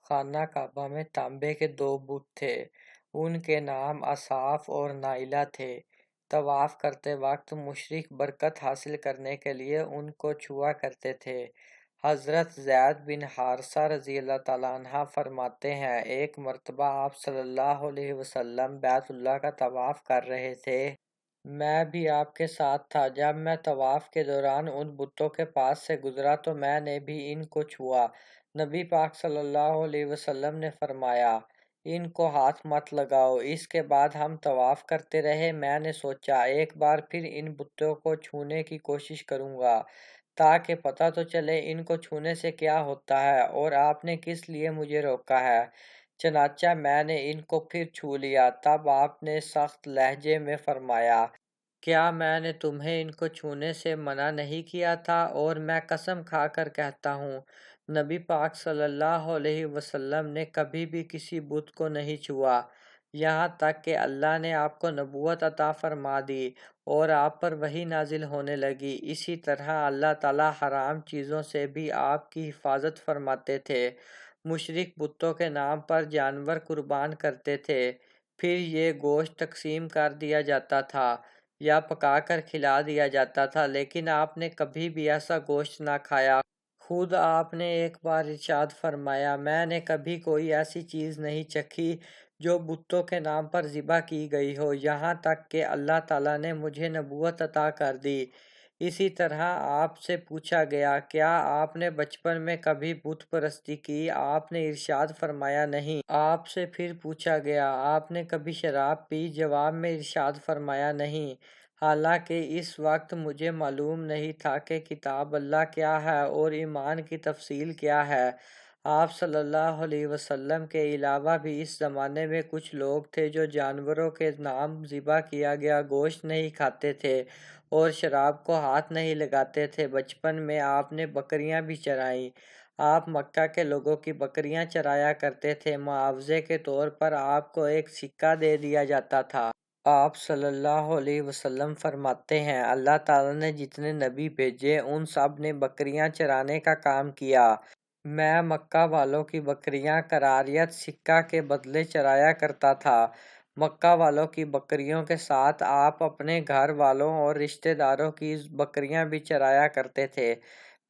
خانہ کعبہ میں تانبے کے 2 بت تھے۔ ان کے نام اصاف اور نائلہ تھے۔ طواف کرتے وقت مشرک برکت حاصل کرنے کے لیے ان کو چھوا کرتے تھے۔ حضرت زید بن حارثہ رضی اللہ تعالیٰ عنہ فرماتے ہیں، ایک مرتبہ آپ صلی اللہ علیہ وسلم بیت اللہ کا طواف کر رہے تھے۔ میں بھی آپ کے ساتھ تھا۔ جب میں طواف کے دوران ان بتوں کے پاس سے گزرا تو میں نے بھی ان کو چھوا۔ نبی پاک صلی اللہ علیہ وسلم نے فرمایا، ان کو ہاتھ مت لگاؤ۔ اس کے بعد ہم طواف کرتے رہے۔ میں نے سوچا ایک بار پھر ان بتوں کو چھونے کی کوشش کروں گا تاکہ پتہ تو چلے ان کو چھونے سے کیا ہوتا ہے اور آپ نے کس لیے مجھے روکا ہے۔ چنانچہ میں نے ان کو پھر چھو لیا۔ تب آپ نے سخت لہجے میں فرمایا، کیا میں نے تمہیں ان کو چھونے سے منع نہیں کیا تھا؟ اور میں قسم کھا کر کہتا ہوں، نبی پاک صلی اللہ علیہ وسلم نے کبھی بھی کسی بت کو نہیں چھوا، یہاں تک کہ اللہ نے آپ کو نبوت عطا فرما دی اور آپ پر وحی نازل ہونے لگی۔ اسی طرح اللہ تعالیٰ حرام چیزوں سے بھی آپ کی حفاظت فرماتے تھے۔ مشرک بتوں کے نام پر جانور قربان کرتے تھے، پھر یہ گوشت تقسیم کر دیا جاتا تھا یا پکا کر کھلا دیا جاتا تھا، لیکن آپ نے کبھی بھی ایسا گوشت نہ کھایا۔ خود آپ نے ایک بار ارشاد فرمایا، میں نے کبھی کوئی ایسی چیز نہیں چکھی جو بتوں کے نام پر ذبح کی گئی ہو، یہاں تک کہ اللہ تعالیٰ نے مجھے نبوت عطا کر دی۔ اسی طرح آپ سے پوچھا گیا، کیا آپ نے بچپن میں کبھی بت پرستی کی؟ آپ نے ارشاد فرمایا نہیں۔ آپ سے پھر پوچھا گیا، آپ نے کبھی شراب پی؟ جواب میں ارشاد فرمایا نہیں، حالانکہ اس وقت مجھے معلوم نہیں تھا کہ کتاب اللہ کیا ہے اور ایمان کی تفصیل کیا ہے۔ آپ صلی اللہ علیہ وسلم کے علاوہ بھی اس زمانے میں کچھ لوگ تھے جو جانوروں کے نام ذبح کیا گیا گوشت نہیں کھاتے تھے اور شراب کو ہاتھ نہیں لگاتے تھے۔ بچپن میں آپ نے بکریاں بھی چرائیں۔ آپ مکہ کے لوگوں کی بکریاں چرایا کرتے تھے۔ معاوضے کے طور پر آپ کو ایک سکہ دے دیا جاتا تھا۔ آپ صلی اللہ علیہ وسلم فرماتے ہیں، اللہ تعالیٰ نے جتنے نبی بھیجے ان سب نے بکریاں چرانے کا کام کیا۔ میں مکہ والوں کی بکریاں قراریت سکہ کے بدلے چرایا کرتا تھا۔ مکہ والوں کی بکریوں کے ساتھ آپ اپنے گھر والوں اور رشتہ داروں کی بکریاں بھی چرایا کرتے تھے۔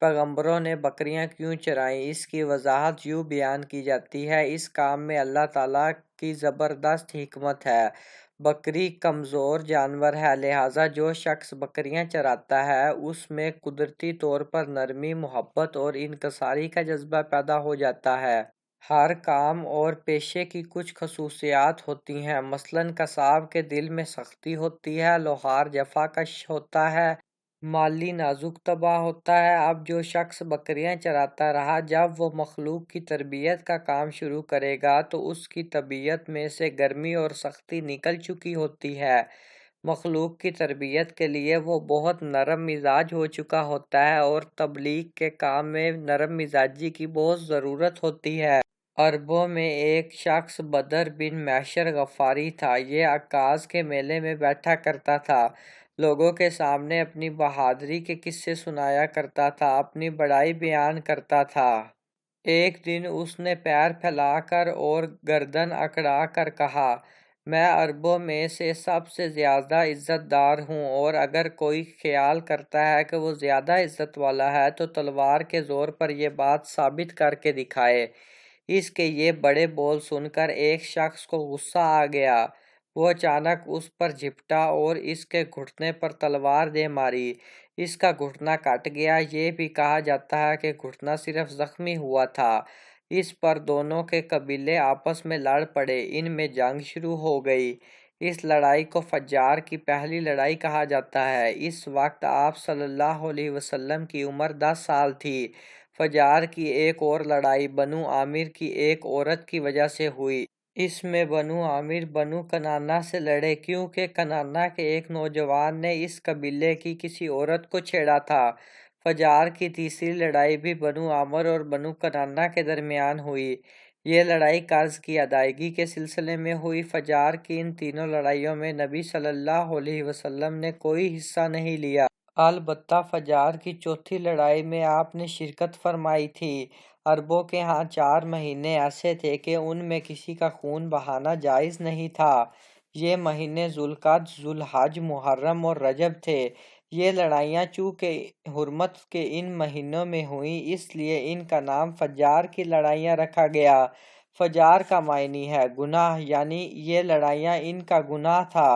پیغمبروں نے بکریاں کیوں چرائیں؟ اس کی وضاحت یوں بیان کی جاتی ہے، اس کام میں اللہ تعالیٰ کی زبردست حکمت ہے۔ بکری کمزور جانور ہے، لہٰذا جو شخص بکریاں چراتا ہے اس میں قدرتی طور پر نرمی، محبت اور انکساری کا جذبہ پیدا ہو جاتا ہے۔ ہر کام اور پیشے کی کچھ خصوصیات ہوتی ہیں، مثلاً قصاب کے دل میں سختی ہوتی ہے، لوہار جفا کش ہوتا ہے، مالی نازک طبع ہوتا ہے۔ اب جو شخص بکریاں چراتا رہا، جب وہ مخلوق کی تربیت کا کام شروع کرے گا تو اس کی طبیعت میں سے گرمی اور سختی نکل چکی ہوتی ہے۔ مخلوق کی تربیت کے لیے وہ بہت نرم مزاج ہو چکا ہوتا ہے اور تبلیغ کے کام میں نرم مزاجی کی بہت ضرورت ہوتی ہے۔ عربوں میں ایک شخص بدر بن معشر غفاری تھا۔ یہ عکاظ کے میلے میں بیٹھا کرتا تھا، لوگوں کے سامنے اپنی بہادری کے قصے سنایا کرتا تھا، اپنی بڑائی بیان کرتا تھا۔ ایک دن اس نے پیر پھیلا کر اور گردن اکڑا کر کہا، میں عربوں میں سے سب سے زیادہ عزت دار ہوں، اور اگر کوئی خیال کرتا ہے کہ وہ زیادہ عزت والا ہے تو تلوار کے زور پر یہ بات ثابت کر کے دکھائے۔ اس کے یہ بڑے بول سن کر ایک شخص کو غصہ آ گیا۔ وہ اچانک اس پر جھپٹا اور اس کے گھٹنے پر تلوار دے ماری۔ اس کا گھٹنا کٹ گیا۔ یہ بھی کہا جاتا ہے کہ گھٹنا صرف زخمی ہوا تھا۔ اس پر دونوں کے قبیلے آپس میں لڑ پڑے، ان میں جنگ شروع ہو گئی۔ اس لڑائی کو فجار کی پہلی لڑائی کہا جاتا ہے۔ اس وقت آپ صلی اللہ علیہ وسلم کی عمر 10 سال تھی۔ فجار کی ایک اور لڑائی بنو عامر کی ایک عورت کی وجہ سے ہوئی۔ اس میں بنو عامر بنو کنانہ سے لڑے کیونکہ کنانہ کے ایک نوجوان نے اس قبیلے کی کسی عورت کو چھیڑا تھا۔ فجار کی تیسری لڑائی بھی بنو عامر اور بنو کنانہ کے درمیان ہوئی۔ یہ لڑائی قرض کی ادائیگی کے سلسلے میں ہوئی۔ فجار کی ان تینوں لڑائیوں میں نبی صلی اللہ علیہ وسلم نے کوئی حصہ نہیں لیا۔ البتہ فجار کی چوتھی لڑائی میں آپ نے شرکت فرمائی تھی۔ عربوں کے ہاں 4 مہینے ایسے تھے کہ ان میں کسی کا خون بہانا جائز نہیں تھا۔ یہ مہینے ذوالقعدہ، ذوالحج، محرم اور رجب تھے۔ یہ لڑائیاں چونکہ حرمت کے ان مہینوں میں ہوئیں، اس لیے ان کا نام فجار کی لڑائیاں رکھا گیا۔ فجار کا معنی ہے گناہ، یعنی یہ لڑائیاں ان کا گناہ تھا۔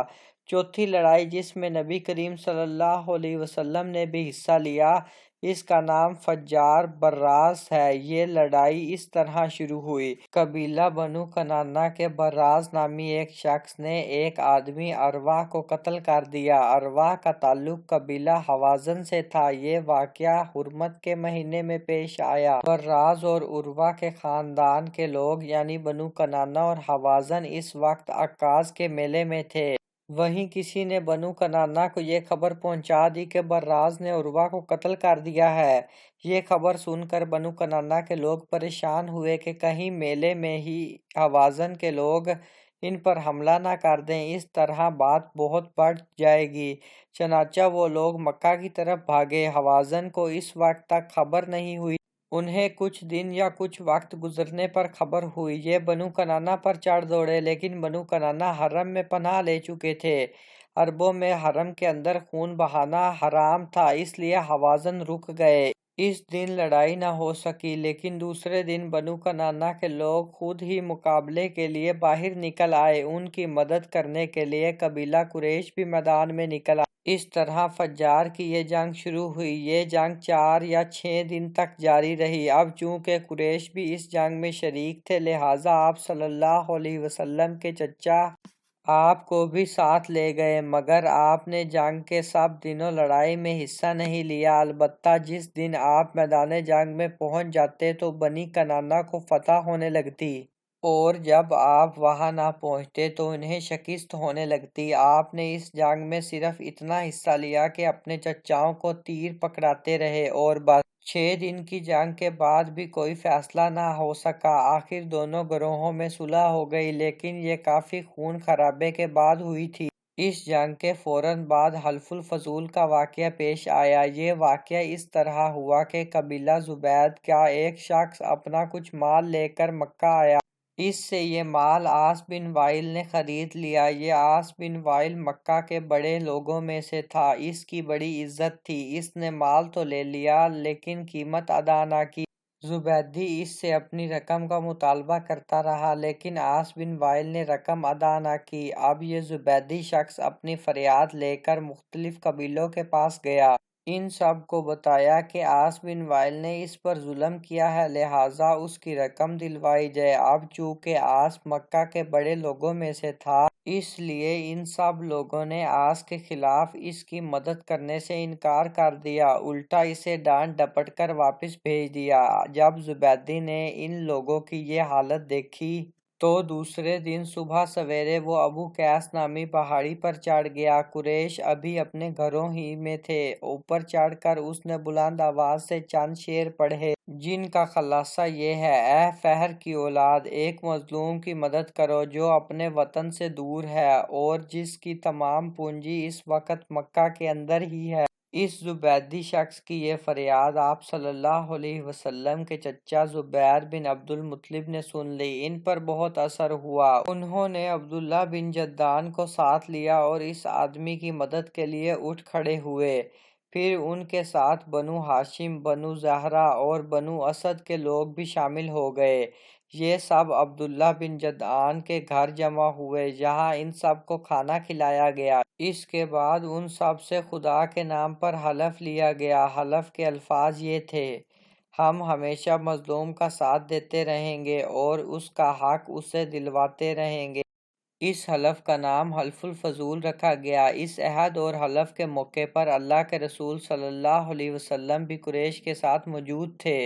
چوتھی لڑائی جس میں نبی کریم صلی اللہ علیہ وسلم نے بھی حصہ لیا، اس کا نام فجار براس ہے۔ یہ لڑائی اس طرح شروع ہوئی۔ قبیلہ بنو کنانہ کے براس نامی ایک شخص نے ایک آدمی ارواح کو قتل کر دیا۔ ارواح کا تعلق قبیلہ حوازن سے تھا۔ یہ واقعہ حرمت کے مہینے میں پیش آیا۔ براس اور ارواح کے خاندان کے لوگ یعنی بنو کنانہ اور حوازن اس وقت عکاظ کے میلے میں تھے۔ وہیں کسی نے بنو کنانہ کو یہ خبر پہنچا دی کہ براس نے ارواح کو قتل کر دیا ہے۔ یہ خبر سن کر بنو کنانہ کے لوگ پریشان ہوئے کہ کہیں میلے میں ہی حوازن کے لوگ ان پر حملہ نہ کر دیں، اس طرح بات بہت بڑھ جائے گی۔ چنانچہ وہ لوگ مکہ کی طرف بھاگے۔ حوازن کو اس وقت تک خبر نہیں ہوئی۔ انہیں کچھ دن یا کچھ وقت گزرنے پر خبر ہوئی۔ یہ بنو کنانہ پر چڑھ دوڑے، لیکن بنو کنانہ حرم میں پناہ لے چکے تھے۔ عربوں میں حرم کے اندر خون بہانا حرام تھا، اس لیے حوازن رک گئے۔ اس دن لڑائی نہ ہو سکی، لیکن دوسرے دن بنو کنانہ کے لوگ خود ہی مقابلے کے لیے باہر نکل آئے۔ ان کی مدد کرنے کے لیے قبیلہ قریش بھی میدان میں نکل آئے۔ اس طرح فجار کی یہ جنگ شروع ہوئی۔ یہ جنگ 4 یا 6 دن تک جاری رہی۔ اب چونکہ قریش بھی اس جنگ میں شریک تھے، لہٰذا آپ صلی اللہ علیہ وسلم کے چچا آپ کو بھی ساتھ لے گئے، مگر آپ نے جنگ کے سب دنوں لڑائی میں حصہ نہیں لیا۔ البتہ جس دن آپ میدان جنگ میں پہنچ جاتے تو بنی کنانہ کو فتح ہونے لگتی، اور جب آپ وہاں نہ پہنچتے تو انہیں شکست ہونے لگتی۔ آپ نے اس جنگ میں صرف اتنا حصہ لیا کہ اپنے چچاؤں کو تیر پکڑاتے رہے، اور بس۔ 6 دن کی جنگ کے بعد بھی کوئی فیصلہ نہ ہو سکا۔ آخر دونوں گروہوں میں صلح ہو گئی، لیکن یہ کافی خون خرابے کے بعد ہوئی تھی۔ اس جنگ کے فوراً بعد حلف الفضول کا واقعہ پیش آیا۔ یہ واقعہ اس طرح ہوا کہ قبیلہ زبید کا ایک شخص اپنا کچھ مال لے کر مکہ آیا۔ اس سے یہ مال عاص بن وائل نے خرید لیا۔ یہ عاص بن وائل مکہ کے بڑے لوگوں میں سے تھا، اس کی بڑی عزت تھی۔ اس نے مال تو لے لیا، لیکن قیمت ادا نہ کی۔ زبیدی اس سے اپنی رقم کا مطالبہ کرتا رہا، لیکن عاص بن وائل نے رقم ادا نہ کی۔ اب یہ زبیدی شخص اپنی فریاد لے کر مختلف قبیلوں کے پاس گیا۔ ان سب کو بتایا کہ عاص بن وائل نے اس پر ظلم کیا ہے، لہٰذا اس کی رقم دلوائی جائے۔ اب چونکہ عاص مکہ کے بڑے لوگوں میں سے تھا، اس لیے ان سب لوگوں نے عاص کے خلاف اس کی مدد کرنے سے انکار کر دیا، الٹا اسے ڈانٹ ڈپٹ کر واپس بھیج دیا۔ جب زبیدی نے ان لوگوں کی یہ حالت دیکھی تو دوسرے دن صبح سویرے وہ ابو قیس نامی پہاڑی پر چڑھ گیا۔ قریش ابھی اپنے گھروں ہی میں تھے۔ اوپر چڑھ کر اس نے بلند آواز سے چند شعر پڑھے، جن کا خلاصہ یہ ہے: اے فہر کی اولاد، ایک مظلوم کی مدد کرو جو اپنے وطن سے دور ہے اور جس کی تمام پونجی اس وقت مکہ کے اندر ہی ہے۔ اس زبیدی شخص کی یہ فریاد آپ صلی اللہ علیہ وسلم کے چچا زبیر بن عبد المطلب نے سن لی۔ ان پر بہت اثر ہوا۔ انہوں نے عبداللہ بن جدعان کو ساتھ لیا اور اس آدمی کی مدد کے لیے اٹھ کھڑے ہوئے۔ پھر ان کے ساتھ بنو ہاشم، بنو زہرہ اور بنو اسد کے لوگ بھی شامل ہو گئے۔ یہ سب عبداللہ بن جدعان کے گھر جمع ہوئے، جہاں ان سب کو کھانا کھلایا گیا۔ اس کے بعد ان سب سے خدا کے نام پر حلف لیا گیا۔ حلف کے الفاظ یہ تھے: ہم ہمیشہ مظلوم کا ساتھ دیتے رہیں گے اور اس کا حق اسے دلواتے رہیں گے۔ اس حلف کا نام حلف الفضول رکھا گیا۔ اس عہد اور حلف کے موقع پر اللہ کے رسول صلی اللہ علیہ وسلم بھی قریش کے ساتھ موجود تھے۔